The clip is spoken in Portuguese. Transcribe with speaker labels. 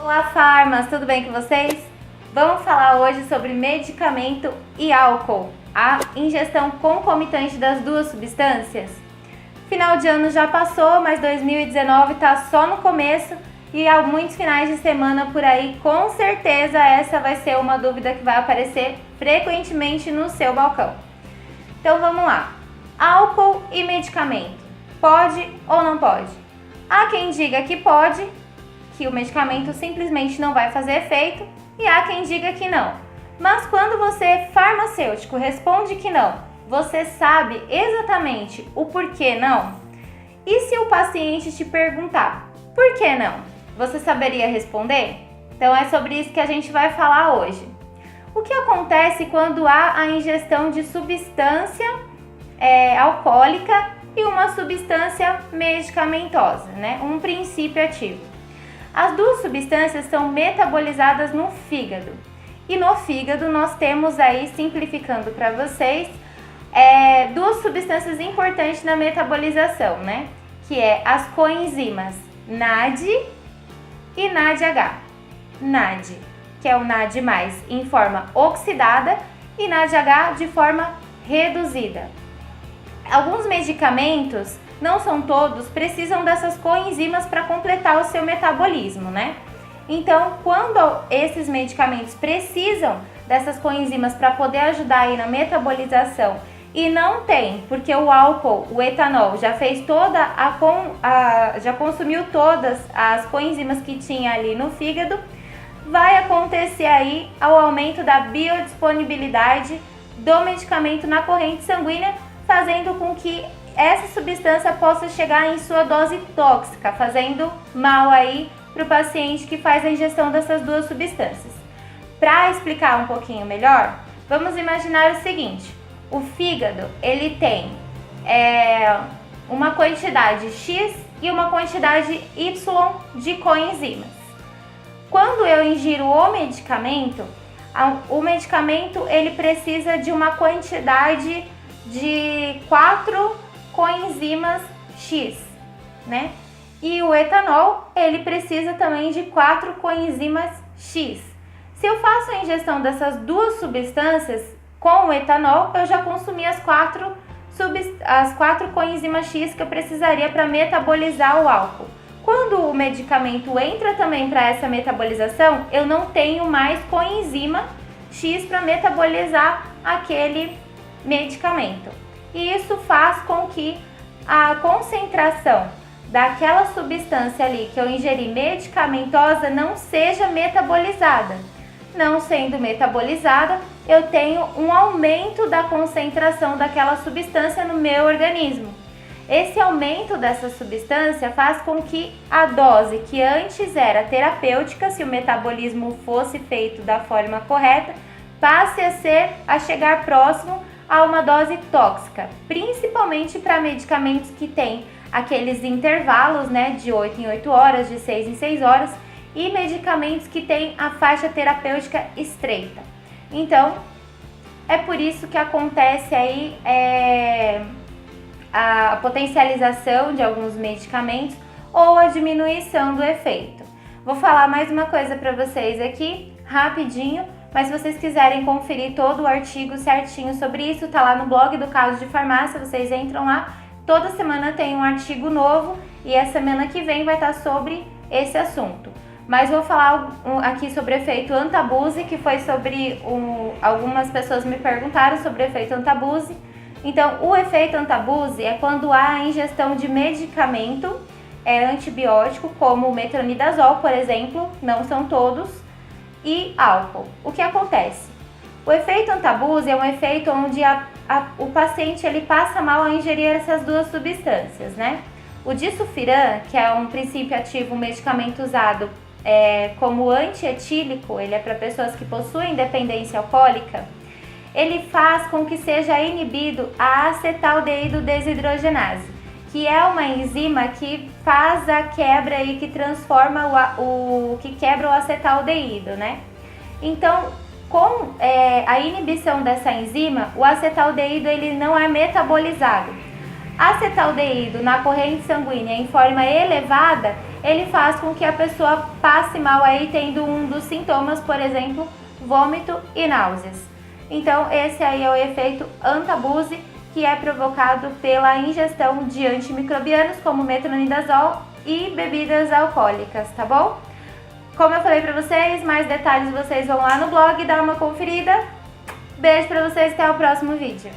Speaker 1: Olá, farmas, tudo bem com vocês? Vamos falar hoje sobre medicamento e álcool, a ingestão concomitante das duas substâncias. Final de ano já passou, mas 2019 está só no começo e há muitos finais de semana por aí, com certeza essa vai ser uma dúvida que vai aparecer frequentemente no seu balcão. Então vamos lá, álcool e medicamento, pode ou não pode? Há quem diga que pode, que o medicamento simplesmente não vai fazer efeito, e há quem diga que não. Mas quando você, farmacêutico, responde que não, você sabe exatamente o porquê não? E se o paciente te perguntar, por que não? Você saberia responder? Então é sobre isso que a gente vai falar hoje. O que acontece quando há a ingestão de substância alcoólica e uma substância medicamentosa, né? Um princípio ativo. As duas substâncias são metabolizadas no fígado. E no fígado nós temos aí, simplificando para vocês, duas substâncias importantes na metabolização, né? Que é as coenzimas NAD e NADH. NAD, que é o NAD+, em forma oxidada, e NADH de forma reduzida. Alguns medicamentos, não são todos, precisam dessas coenzimas para completar o seu metabolismo, né? Então, quando esses medicamentos precisam dessas coenzimas para poder ajudar aí na metabolização e não tem, porque o álcool, o etanol, já fez já consumiu todas as coenzimas que tinha ali no fígado, vai acontecer aí o aumento da biodisponibilidade do medicamento na corrente sanguínea, fazendo com que essa substância possa chegar em sua dose tóxica, fazendo mal aí para o paciente que faz a ingestão dessas duas substâncias. Para explicar um pouquinho melhor, vamos imaginar o seguinte: o fígado ele tem uma quantidade X e uma quantidade Y de coenzimas. Quando eu ingiro o medicamento ele precisa de uma quantidade de 4 coenzimas X, né? E o etanol, ele precisa também de 4 coenzimas X. Se eu faço a ingestão dessas duas substâncias com o etanol, eu já consumi as 4 coenzimas X que eu precisaria para metabolizar o álcool. Quando o medicamento entra também para essa metabolização, eu não tenho mais coenzima X para metabolizar aquele medicamento. E isso faz com que a concentração daquela substância ali que eu ingeri medicamentosa não seja metabolizada. Não sendo metabolizada, eu tenho um aumento da concentração daquela substância no meu organismo. Esse aumento dessa substância faz com que a dose que antes era terapêutica, se o metabolismo fosse feito da forma correta, passe a chegar próximo a uma dose tóxica, principalmente para medicamentos que têm aqueles intervalos, né, de 8 em 8 horas, de 6 em 6 horas, e medicamentos que têm a faixa terapêutica estreita. Então, é por isso que acontece aí a potencialização de alguns medicamentos ou a diminuição do efeito. Vou falar mais uma coisa para vocês aqui, rapidinho, mas se vocês quiserem conferir todo o artigo certinho sobre isso, tá lá no blog do Caos de Farmácia, vocês entram lá, toda semana tem um artigo novo e a semana que vem vai estar sobre esse assunto. Mas vou falar aqui sobre o efeito Antabuse, que foi sobre algumas pessoas me perguntaram sobre o efeito Antabuse. Então, o efeito Antabuse é quando há a ingestão de medicamento antibiótico, como o metronidazol, por exemplo, não são todos, e álcool. O que acontece? O efeito Antabuse é um efeito onde o paciente ele passa mal a ingerir essas duas substâncias, né? O disulfiram, que é um princípio ativo, um medicamento usado como antietílico, ele é para pessoas que possuem dependência alcoólica, ele faz com que seja inibido a acetaldeído desidrogenase, que é uma enzima que faz a quebra aí, que transforma que quebra o acetaldeído, né? Então, com a inibição dessa enzima, o acetaldeído ele não é metabolizado. acetaldeído na corrente sanguínea em forma elevada, ele faz com que a pessoa passe mal aí tendo um dos sintomas, por exemplo, vômito e náuseas. Então esse aí é o efeito antabuse, que é provocado pela ingestão de antimicrobianos como metronidazol e bebidas alcoólicas, tá bom? Como eu falei pra vocês, mais detalhes vocês vão lá no blog dar uma conferida. Beijo pra vocês, até o próximo vídeo.